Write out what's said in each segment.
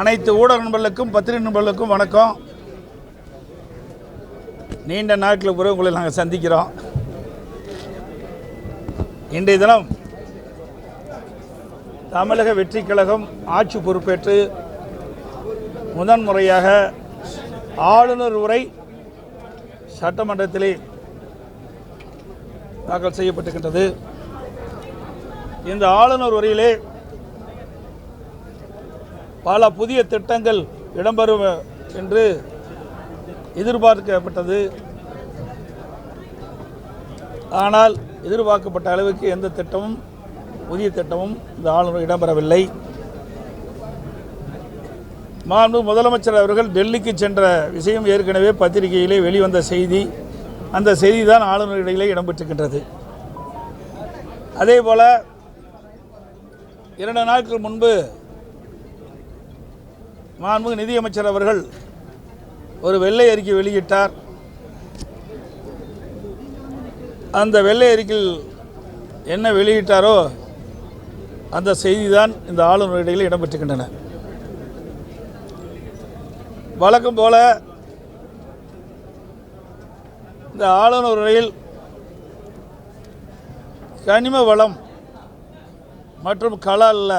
அனைத்து ஊடக நண்பர்களுக்கும் பத்திரிகை நண்பர்களுக்கும் வணக்கம். நீண்ட நாட்களுக்கு பிறகு உங்களை நாங்கள் சந்திக்கிறோம். இன்றைய தினம் தமிழக வெற்றி கழகம் ஆட்சி பொறுப்பேற்று முதன்முறையாக ஆளுநர் உரை சட்டமன்றத்திலே தாக்கல் செய்யப்பட்டிருக்கின்றது. இந்த ஆளுநர் உரையிலே பல புதிய திட்டங்கள் இடம்பெறும் என்று எதிர்பார்க்கப்பட்டது. ஆனால் எதிர்பார்க்கப்பட்ட அளவுக்கு எந்த திட்டமும் புதிய திட்டமும் இந்த ஆளுநர் இடம்பெறவில்லை. மாண்பு முதலமைச்சர் அவர்கள் டெல்லிக்கு சென்ற விஷயம் ஏற்கனவே பத்திரிகையிலே வெளிவந்த செய்தி. அந்த செய்தி தான் ஆளுநர் இடையிலே இடம்பெற்றிருக்கின்றது. அதே போல் 2 நாட்கள் முன்பு மாண்புமிகு நிதியமைச்சர் அவர்கள் ஒரு வெள்ளை அறிக்கை வெளியிட்டார். அந்த வெள்ளை அறிக்கையில் என்ன வெளியிட்டாரோ அந்த செய்தி தான் இந்த ஆளுநர் இடையில் இடம்பெற்றிருக்கின்றன. வழக்கம் போல இந்த ஆளுநர் உரையில் கனிம வளம் மற்றும் கலால்ல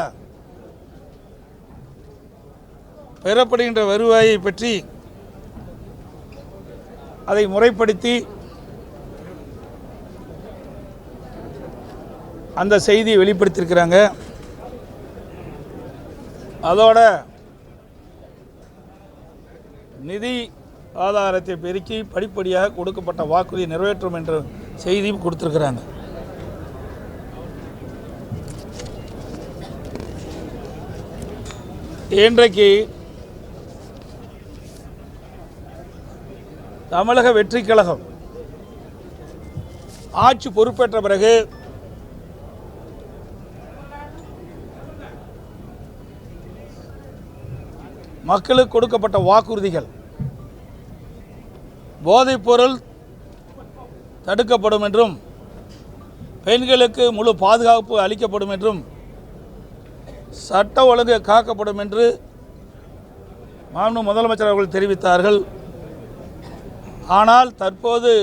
பெறப்படுகின்ற வருவாயை பற்றி அதை முறைப்படுத்தி அந்த செய்தியை வெளிப்படுத்தியிருக்கிறாங்க. அதோட நிதி ஆதாரத்தை பெருக்கி படிப்படியாக கொடுக்கப்பட்ட வாக்குறுதியை நிறைவேற்றும் என்ற செய்தியும் கொடுத்திருக்கிறாங்க. இன்றைக்கு தமிழக வெற்றி கழகம் ஆட்சி பொறுப்பேற்ற பிறகு மக்களுக்கு கொடுக்கப்பட்ட வாக்குறுதிகள் போதைப்பொருள் தடுக்கப்படும் என்றும் பெண்களுக்கு முழு பாதுகாப்பு அளிக்கப்படும் என்றும் சட்ட ஒழுங்கு காக்கப்படும் என்று மாண்பு முதலமைச்சர் அவர்கள் தெரிவித்தார்கள். ஆனால் தற்போது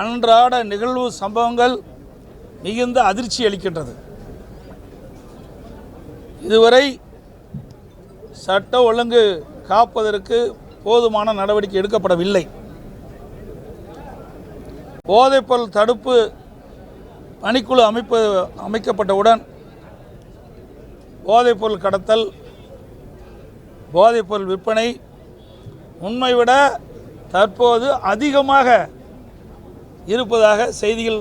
அன்றாட நிகழ்வு சம்பவங்கள் மிகுந்த அதிர்ச்சி அளிக்கின்றது. இதுவரை சட்ட ஒழுங்கு காப்பதற்கு போதுமான நடவடிக்கை எடுக்கப்படவில்லை. போதைப்பொருள் தடுப்பு பணிக்குழு அமைக்கப்பட்டவுடன் போதைப்பொருள் கடத்தல், போதைப்பொருள் விற்பனை உண்மை விட தற்போது அதிகமாக இருப்பதாக செய்திகள்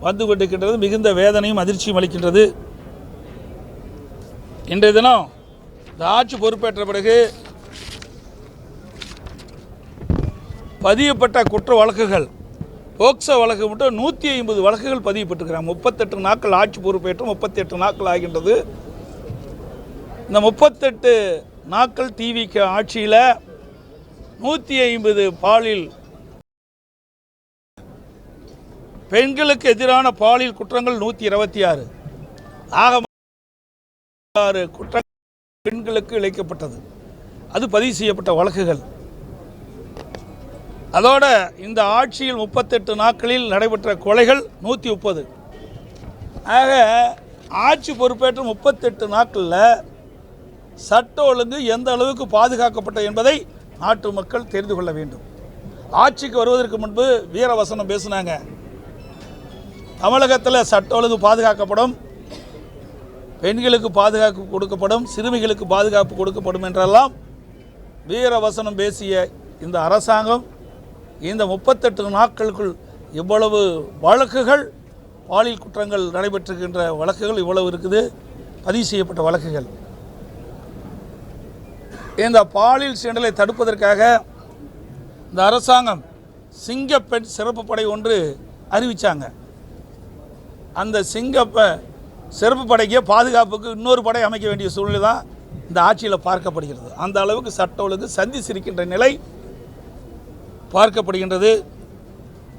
வந்து கொண்டிருக்கின்றது. மிகுந்த வேதனையும் அதிர்ச்சியும் அளிக்கின்றது. இன்றைய தினம் இந்த ஆட்சி பொறுப்பேற்ற பிறகு பதியப்பட்ட குற்ற வழக்குகள் போக்சோ வழக்கு மட்டும் 150 வழக்குகள் பதியப்பட்டிருக்கிறாங்க. 38 நாட்கள் ஆட்சி பொறுப்பேற்று 38 நாட்கள் ஆகின்றது. இந்த 38 நாட்கள் டிவிக்கு ஆட்சியில் 150 பாலியல் பெண்களுக்கு எதிரான பாலியல் குற்றங்கள் 126 ஆக 6 குற்றங்கள் பெண்களுக்கு இழைக்கப்பட்டது. அது பதிவு செய்யப்பட்ட வழக்குகள். அதோட இந்த ஆட்சியில் 38 நாட்களில் நடைபெற்ற கொலைகள் 130. ஆக ஆட்சி பொறுப்பேற்ற 38 நாட்களில் சட்ட ஒழுங்கு எந்த அளவுக்கு பாதுகாக்கப்பட்டது என்பதை நாட்டு மக்கள் தெரிந்து கொள்ள வேண்டும். ஆட்சிக்கு வருவதற்கு முன்பு வீரவசனம் பேசினாங்க. தமிழகத்தில் சட்ட ஒழுங்கு பாதுகாக்கப்படும், பெண்களுக்கு பாதுகாப்பு கொடுக்கப்படும், சிறுமிகளுக்கு பாதுகாப்பு கொடுக்கப்படும் என்றெல்லாம் வீரவசனம் பேசிய இந்த அரசாங்கம் இந்த 38 நாட்களுக்குள் இவ்வளவு வழக்குகள், பாலியல் குற்றங்கள் நடைபெற்றிருக்கின்ற வழக்குகள் இவ்வளவு இருக்குது, பதிவு செய்யப்பட்ட வழக்குகள். இந்த பாலியல் சீண்டலை தடுப்பதற்காக இந்த அரசாங்கம் சிங்கப்பெண் சிறப்பு படை ஒன்று அறிவித்தாங்க. அந்த சிறப்பு படைக்கு பாதுகாப்புக்கு இன்னொரு படை அமைக்க வேண்டிய சூழ்நிலை தான் இந்த ஆட்சியில் பார்க்கப்படுகிறது. அந்த அளவுக்கு சட்ட ஒழுங்கு சந்தி சிரிக்கின்ற நிலை பார்க்கப்படுகின்றது.